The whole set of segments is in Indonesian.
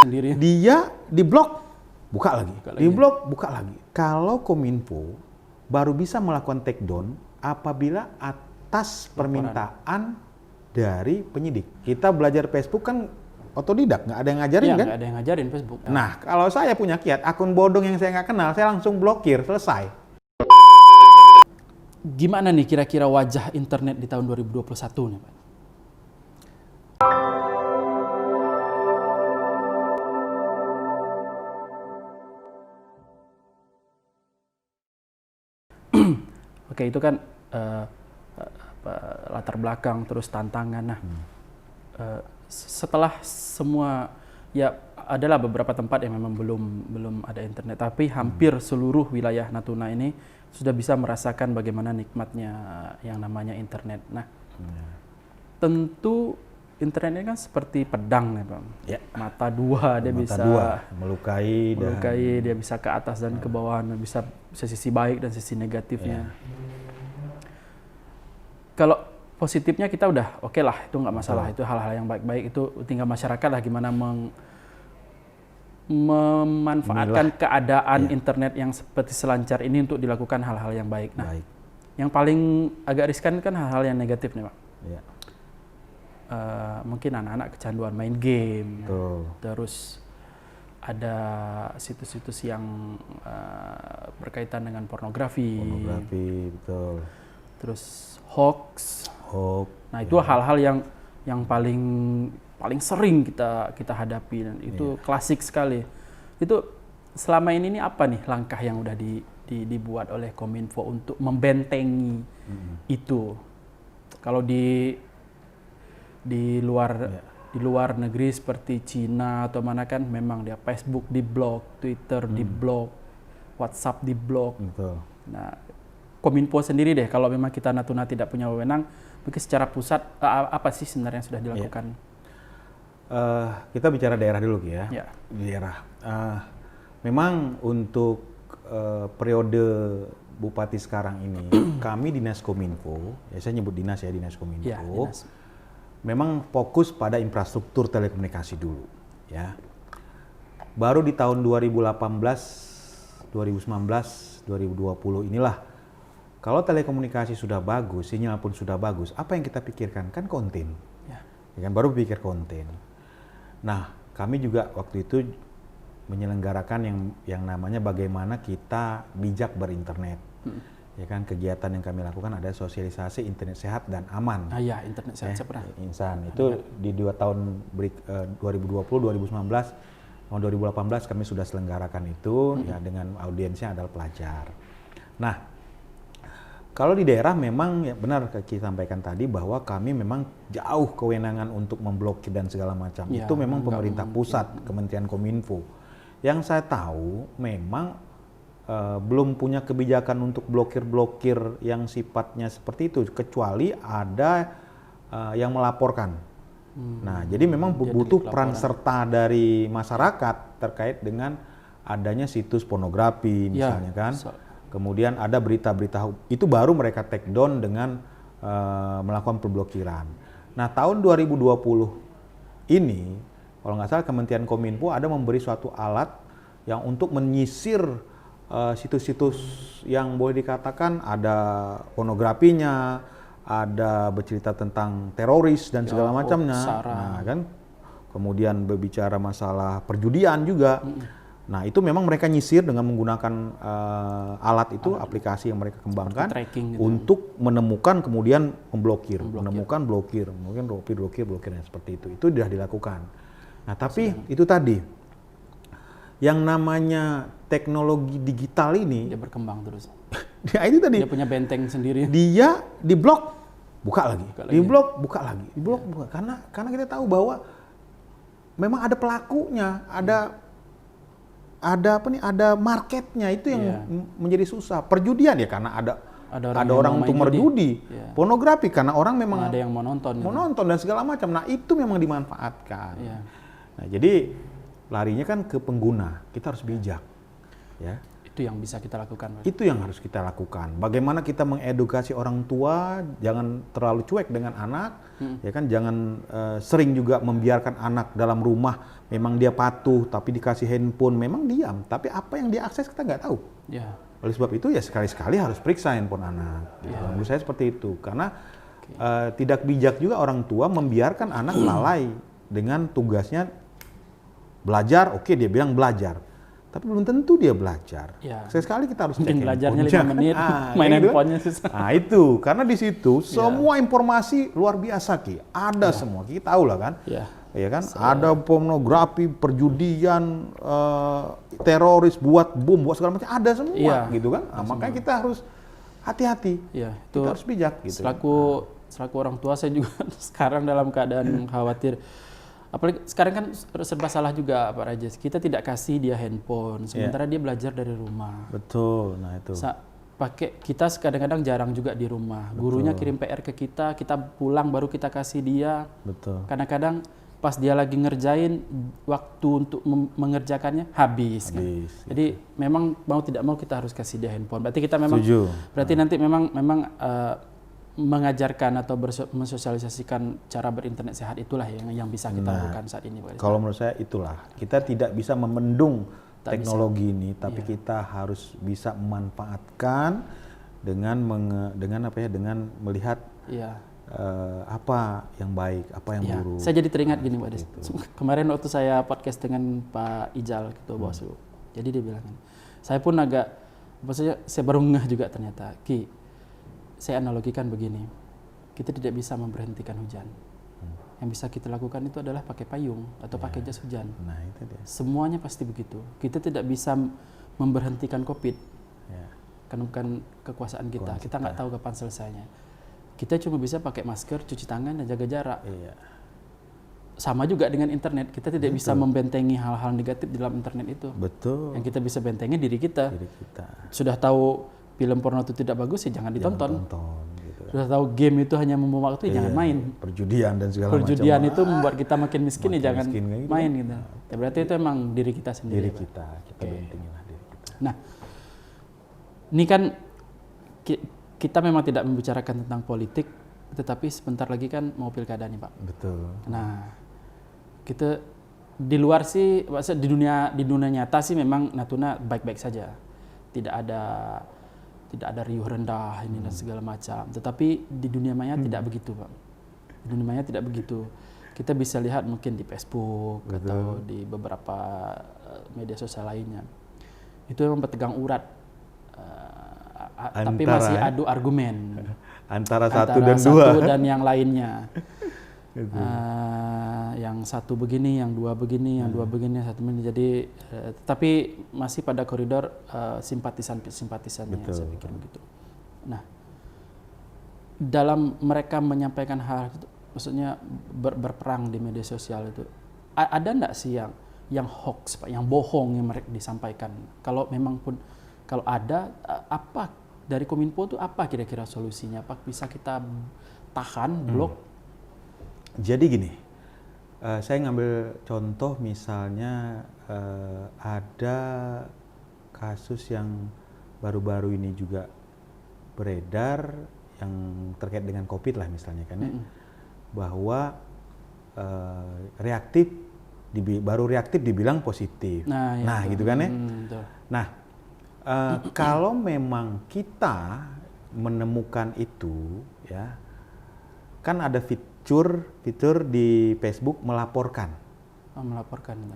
sendiri. Dia diblok, buka lagi. Diblok, buka lagi. Kalau Kominfo baru bisa melakukan take down apabila atas permintaan dari penyidik. Kita belajar Facebook kan otodidak, nggak ada yang ngajarin kan? Nggak ada yang ngajarin Facebook. Nah, kalau saya punya kiat, akun bodong yang saya nggak kenal, saya langsung blokir, selesai. Gimana nih kira-kira wajah internet di tahun 2021 nih, Pak? Oke, itu kan latar belakang terus tantangan. Nah, setelah semua ya adalah beberapa tempat yang memang belum ada internet, tapi hampir seluruh wilayah Natuna ini sudah bisa merasakan bagaimana nikmatnya yang namanya internet. Nah, tentu internet ini kan seperti pedang nih, Bang. Ya. Mata dua, dia bisa melukai, dia bisa ke atas dan ke bawah, bisa sisi baik dan sisi negatifnya. Kalau positifnya kita udah oke lah, itu nggak masalah, itu hal-hal yang baik-baik, itu tinggal masyarakat lah gimana memanfaatkan keadaan internet yang seperti selancar ini untuk dilakukan hal-hal yang baik. Nah, yang paling agak riskan kan hal-hal yang negatif nih, Pak. Ya. Mungkin anak-anak kecanduan main game, terus ada situs-situs yang berkaitan dengan pornografi, betul. Terus hoax. Nah, itu hal-hal yang paling sering kita hadapi, dan itu klasik sekali. Itu selama ini apa nih langkah yang udah dibuat oleh Kominfo untuk membentengi itu? Kalau di luar negeri seperti Cina atau mana kan memang dia Facebook diblok, Twitter diblok, WhatsApp diblok. Nah, Kominfo sendiri deh, kalau memang kita Natuna tidak punya wewenang, mungkin secara pusat apa sih sebenarnya yang sudah dilakukan? Kita bicara daerah dulu ya. Di daerah. Memang untuk periode Bupati sekarang ini, kami Dinas Kominfo, ya saya nyebut dinas ya, Dinas Kominfo. Dinas. Memang fokus pada infrastruktur telekomunikasi dulu, ya. Baru di tahun 2018, 2019, 2020 inilah, kalau telekomunikasi sudah bagus, sinyal pun sudah bagus, apa yang kita pikirkan? Kan konten. Ya kan, baru pikir konten. Nah, kami juga waktu itu menyelenggarakan yang namanya bagaimana kita bijak berinternet. Ya kan, kegiatan yang kami lakukan ada sosialisasi internet sehat dan aman. Internet sehat pernah. Insan itu di 2 tahun 2020, 2019, tahun 2018 kami sudah selenggarakan itu ya, dengan audiensnya adalah pelajar. Nah, kalau di daerah memang ya benar kita sampaikan tadi bahwa kami memang jauh kewenangan untuk memblokir dan segala macam. Itu memang pemerintah pusat, Kementerian Kominfo. Yang saya tahu memang belum punya kebijakan untuk blokir-blokir yang sifatnya seperti itu, kecuali ada yang melaporkan. Nah, jadi memang butuh peran serta dari masyarakat terkait dengan adanya situs pornografi misalnya kan. Kemudian ada berita-berita, itu baru mereka take down dengan melakukan pemblokiran. Nah, tahun 2020 ini, kalau nggak salah Kementerian Kominfo ada memberi suatu alat yang untuk menyisir situs-situs yang boleh dikatakan ada pornografinya, ada bercerita tentang teroris dan segala macamnya. Nah, kan, kemudian berbicara masalah perjudian juga. Nah, itu memang mereka nyisir dengan menggunakan alat itu, aplikasi yang mereka kembangkan untuk menemukan kemudian memblokir, menemukan blokir, mungkin blokirnya seperti itu. Itu sudah dilakukan. Nah, tapi itu tadi yang namanya teknologi digital ini dia berkembang terus. Itu tadi. Dia punya benteng sendiri. Dia diblok, buka lagi. Diblok, buka lagi. Diblok, buka. Karena kita tahu bahwa memang ada pelakunya, ada marketnya, itu yang menjadi susah. Perjudian ya karena ada orang untuk merjudi. Pornografi karena orang memang ada yang mau nonton dan segala macam. Nah, itu memang dimanfaatkan. Nah, jadi larinya kan ke pengguna. Kita harus bijak. Ya. Itu yang bisa kita lakukan. Itu yang harus kita lakukan. Bagaimana kita mengedukasi orang tua, jangan terlalu cuek dengan anak, ya kan? Jangan sering juga membiarkan anak dalam rumah. Memang dia patuh, tapi dikasih handphone, memang diam. Tapi apa yang dia akses kita nggak tahu. Ya. Oleh sebab itu ya sekali-sekali harus periksa handphone anak. Gitu. Menurut saya seperti itu. Karena tidak bijak juga orang tua membiarkan anak lalai dengan tugasnya belajar. Oke, dia bilang belajar. Tapi belum tentu dia belajar. Ya. Sekali kita harus mungkin cek belajarnya 5 handphone. menit, main gitu. handphonenya susah. Nah itu, karena di situ semua informasi luar biasa Ki. Ada semua, Ki tahu lah kan. Ya kan, ada pornografi, perjudian, teroris, buat bom, buat segala macam, ada semua gitu kan. Nah, makanya kita harus hati-hati. Itu kita harus bijak gitu. Selaku orang tua saya juga sekarang dalam keadaan khawatir. Apalagi sekarang kan serba salah juga Pak Rajes. Kita tidak kasih dia handphone, sementara dia belajar dari rumah. Betul, nah itu. Kita kadang-kadang jarang juga di rumah. Betul. Gurunya kirim PR ke kita pulang baru kita kasih dia. Betul. Kadang-kadang pas dia lagi ngerjain, waktu untuk mengerjakannya habis. Kan? Jadi memang mau tidak mau kita harus kasih dia handphone. Berarti kita memang, berarti nanti memang mengajarkan atau mensosialisasikan cara berinternet sehat itulah yang bisa kita lakukan saat ini. Kalau menurut saya itulah, kita tidak bisa memendung teknologi ini, tapi kita harus bisa memanfaatkan dengan melihat apa yang baik, apa yang buruk. Saya jadi teringat gini Pak Des. Kemarin waktu saya podcast dengan Pak Ijal Ketua Bawaslu, jadi dia bilang, saya pun maksudnya saya baru ngeh juga ternyata, Ki, saya analogikan begini, kita tidak bisa memberhentikan hujan. Yang bisa kita lakukan itu adalah pakai payung atau pakai jas hujan. Nah, itu dia. Semuanya pasti begitu. Kita tidak bisa memberhentikan COVID, karena bukan kekuasaan kita. Kita nggak tahu kapan selesainya. Kita cuma bisa pakai masker, cuci tangan, dan jaga jarak. Sama juga dengan internet, kita tidak bisa membentengi hal-hal negatif di dalam internet itu. Betul. Yang kita bisa bentengi diri kita. Sudah tahu film porno itu tidak bagus, jangan ditonton. Gitu. Sudah tahu game itu hanya membuang waktu, jangan main. Perjudian dan segala macam. Perjudian itu membuat kita makin miskin, jangan main gitu. Ya, berarti itu emang diri kita sendiri. Diri kita bentengilah diri kita. Nah, ini kan kita memang tidak membicarakan tentang politik, tetapi sebentar lagi kan mau pilkada nih Pak. Betul. Nah, kita di luar sih, maksudnya di dunia nyata sih memang Natuna baik-baik saja. Tidak ada riuh rendah ini dan segala macam. Tetapi di dunia maya tidak begitu, Pak. Di dunia maya tidak begitu. Kita bisa lihat mungkin di Facebook atau di beberapa media sosial lainnya. Itu memang bertegang urat, tapi masih adu argumen antara satu dan dua dan yang lainnya. Yang satu begini, yang dua begini, yang dua begini, satu begini. Jadi, tapi masih pada koridor simpatisannya, saya pikir begitu. Nah, dalam mereka menyampaikan hal itu, maksudnya berperang di media sosial itu, ada enggak sih yang hoax, Pak, yang bohong yang mereka disampaikan? Kalau memang pun, kalau ada, apa dari Kominfo itu apa kira-kira solusinya? Apa bisa kita tahan, blok? Jadi gini, saya ngambil contoh misalnya ada kasus yang baru-baru ini juga beredar yang terkait dengan COVID lah misalnya kan ya, bahwa baru reaktif dibilang positif. Nah gitu kan ya. Nah kalau memang kita menemukan itu ya, kan ada fitur di Facebook melaporkan.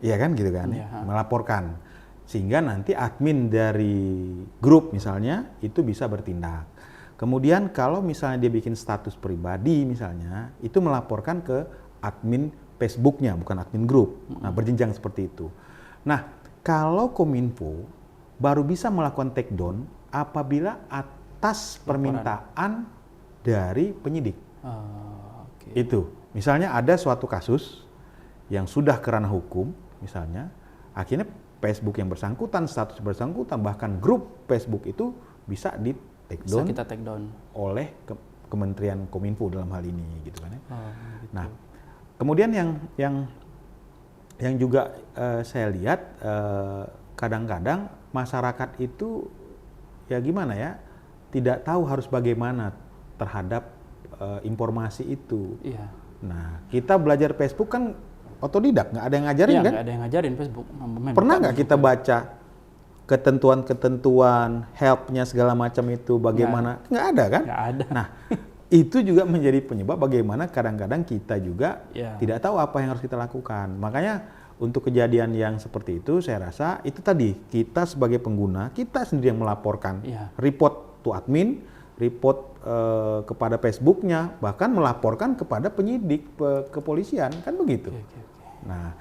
Iya kan gitu kan? Melaporkan. Sehingga nanti admin dari grup misalnya itu bisa bertindak. Kemudian kalau misalnya dia bikin status pribadi misalnya, itu melaporkan ke admin Facebooknya, bukan admin grup. Nah, berjenjang seperti itu. Nah, kalau Kominfo baru bisa melakukan take down apabila atas permintaan dari penyidik. Itu, misalnya ada suatu kasus yang sudah kerana hukum, misalnya, akhirnya Facebook yang bersangkutan, status bersangkutan, bahkan grup Facebook itu bisa di take down, bisa kita take down oleh Kementerian Kominfo dalam hal ini, gitu kan ya. Gitu. Nah, kemudian yang juga saya lihat kadang-kadang masyarakat itu ya gimana ya, tidak tahu harus bagaimana terhadap informasi itu. Iya. Nah, kita belajar Facebook kan otodidak, nggak ada yang ngajarin kan? Nggak ada yang ngajarin Facebook. Pernah nggak kita baca ketentuan-ketentuan, help-nya segala macam itu bagaimana? Nggak ada kan? Nggak ada. Nah, itu juga menjadi penyebab bagaimana kadang-kadang kita juga tidak tahu apa yang harus kita lakukan. Makanya untuk kejadian yang seperti itu, saya rasa itu tadi, kita sebagai pengguna, kita sendiri yang melaporkan. Report to admin, report kepada Facebooknya, bahkan melaporkan kepada penyidik kepolisian, kan begitu. Nah,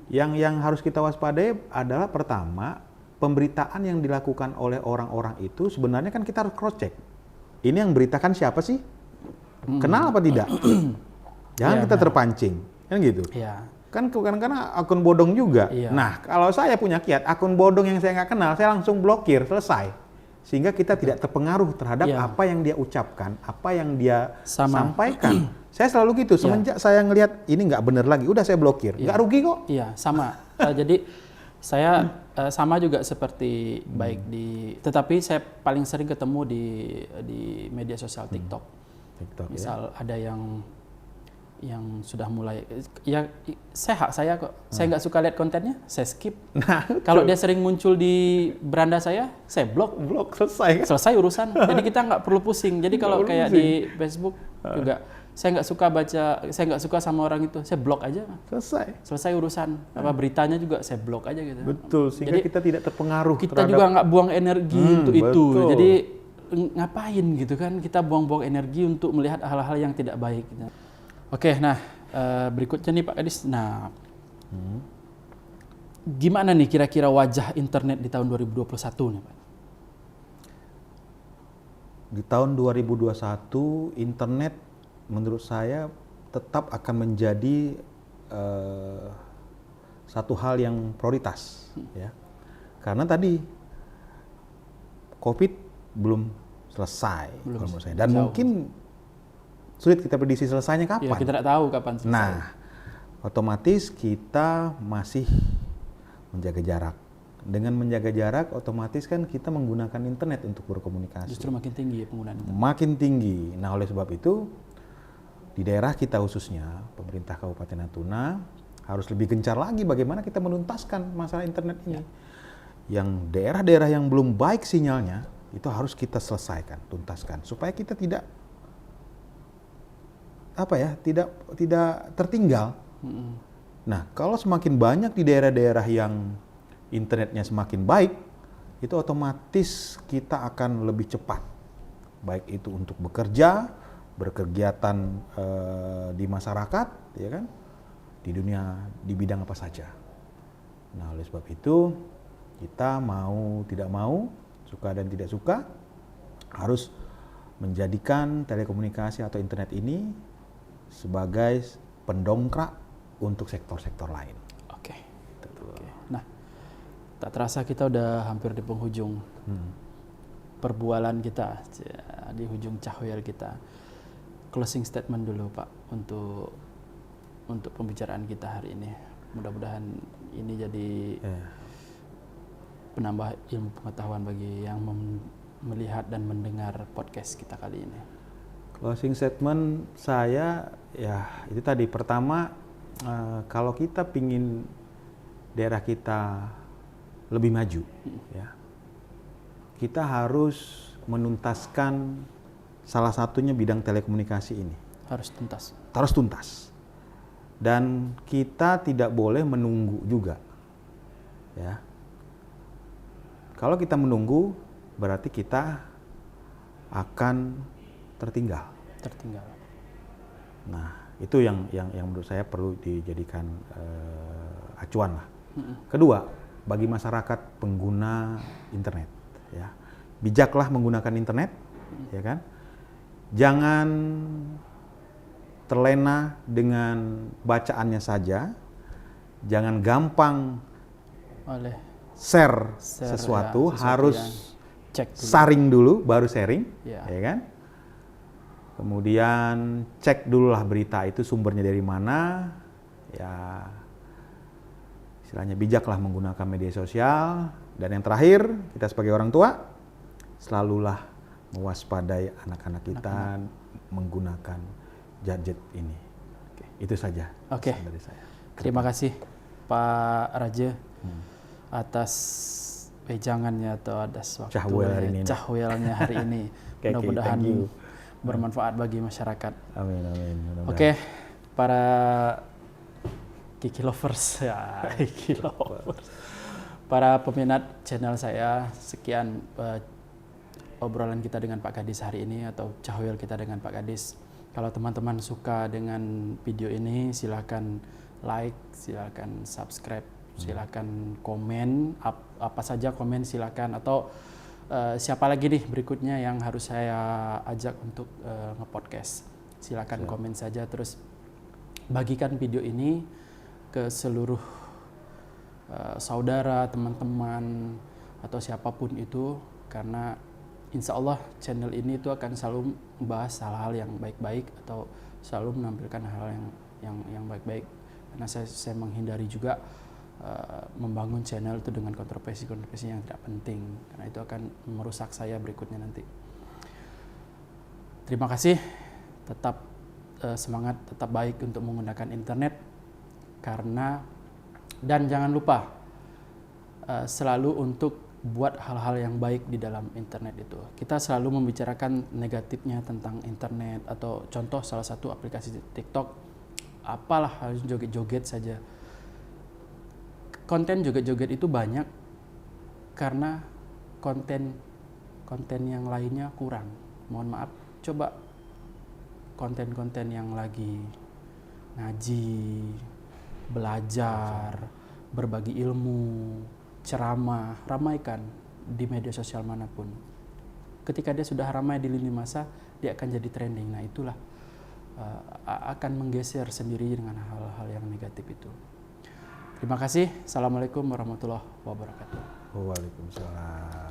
yang harus kita waspadai adalah pertama, pemberitaan yang dilakukan oleh orang-orang itu sebenarnya kan kita harus cross check. Ini yang beritakan siapa sih? Kenal apa tidak? Jangan kita terpancing, kan gitu. Kan kadang-kadang akun bodong juga. Nah, kalau saya punya kiat, akun bodong yang saya nggak kenal, saya langsung blokir, selesai. Sehingga kita tidak terpengaruh terhadap apa yang dia ucapkan, apa yang dia sampaikan. Saya selalu gitu, semenjak saya ngelihat ini nggak benar lagi, udah saya blokir. Nggak rugi kok. Iya, sama. Jadi saya sama juga seperti baik tetapi saya paling sering ketemu di media sosial TikTok. Misal ada yang sudah mulai, ya saya kok, saya nggak suka lihat kontennya, saya skip. Kalau dia sering muncul di beranda saya blok, selesai urusan. Jadi kita nggak perlu pusing. Jadi kalau kayak di Facebook juga, saya nggak suka sama orang itu, saya blok aja. Selesai urusan. Apa beritanya juga saya blok aja gitu. Betul, sehingga jadi, kita tidak terpengaruh. Kita juga nggak buang energi untuk itu. Jadi ngapain gitu kan? Kita buang-buang energi untuk melihat hal-hal yang tidak baik. Gitu. Oke, nah berikutnya nih Pak Kadis. Nah, gimana nih kira-kira wajah internet di tahun 2021 nih Pak? Di tahun 2021 internet menurut saya tetap akan menjadi satu hal yang prioritas, ya. Karena tadi COVID belum selesai, menurut saya. Dan mungkin sulit kita prediksi selesainya kapan. Ya, kita tidak tahu kapan selesai. Nah, otomatis kita masih menjaga jarak. Dengan menjaga jarak, otomatis kan kita menggunakan internet untuk berkomunikasi. Justru makin tinggi ya penggunaan internet. Makin tinggi. Nah, oleh sebab itu, di daerah kita khususnya, pemerintah Kabupaten Natuna harus lebih gencar lagi bagaimana kita menuntaskan masalah internet ini. Yang daerah-daerah yang belum baik sinyalnya, itu harus kita selesaikan, tuntaskan. Supaya kita tidak tertinggal. Nah, kalau semakin banyak di daerah-daerah yang internetnya semakin baik, itu otomatis kita akan lebih cepat. Baik itu untuk bekerja, berkegiatan di masyarakat, ya kan? Di dunia, di bidang apa saja. Nah, oleh sebab itu, kita mau tidak mau, suka dan tidak suka, harus menjadikan telekomunikasi atau internet ini sebagai pendongkrak untuk sektor-sektor lain. Oke. Nah, tak terasa kita udah hampir di penghujung perbualan kita, di ujung cahaya kita. Closing statement dulu Pak untuk pembicaraan kita hari ini. Mudah-mudahan ini jadi penambah ilmu pengetahuan bagi yang melihat dan mendengar podcast kita kali ini. Closing statement saya ya itu tadi, pertama kalau kita pingin daerah kita lebih maju, ya kita harus menuntaskan salah satunya bidang telekomunikasi ini. Harus tuntas. Dan kita tidak boleh menunggu juga, ya. Kalau kita menunggu berarti kita akan tertinggal. Nah, itu yang menurut saya perlu dijadikan acuan lah. Kedua, bagi masyarakat pengguna internet, ya, bijaklah menggunakan internet, ya kan. Jangan terlena dengan bacaannya saja, jangan gampang share sesuatu, harus saring dulu baru sharing, ya kan. Kemudian cek dulu lah berita itu sumbernya dari mana, ya istilahnya bijaklah menggunakan media sosial. Dan yang terakhir, kita sebagai orang tua selalulah mewaspadai anak-anak kita menggunakan gadget ini. Itu saja dari saya. Terima kasih Pak Raja atas wejangannya atau atas waktu cahwelnya hari ini. Mudah-mudahan bermanfaat bagi masyarakat. Amin. Oke, para Kiki lovers para peminat channel saya, sekian obrolan kita dengan Pak Kadis hari ini atau cahwel kita dengan Pak Kadis. Kalau teman-teman suka dengan video ini, silakan like, silakan subscribe, silakan komen, apa saja komen silakan, atau siapa lagi nih berikutnya yang harus saya ajak untuk nge-podcast. Silakan komen saja, terus bagikan video ini ke seluruh saudara, teman-teman, atau siapapun itu, karena insya Allah channel ini itu akan selalu membahas hal-hal yang baik-baik atau selalu menampilkan hal yang baik-baik. Karena saya menghindari juga membangun channel itu dengan kontroversi yang tidak penting, karena itu akan merusak saya berikutnya nanti. Terima kasih, tetap semangat, tetap baik untuk menggunakan internet, dan jangan lupa selalu untuk buat hal-hal yang baik di dalam internet itu. Kita selalu membicarakan negatifnya tentang internet, atau contoh salah satu aplikasi TikTok, apalah harus joget-joget saja. Konten joget-joget itu banyak karena konten yang lainnya kurang. Mohon maaf, coba konten-konten yang lagi ngaji, belajar, berbagi ilmu, ceramah, ramaikan di media sosial manapun. Ketika dia sudah ramai di lini masa, dia akan jadi trending. Nah itulah akan menggeser sendiri dengan hal-hal yang negatif itu. Terima kasih. Assalamualaikum warahmatullahi wabarakatuh. Waalaikumsalam.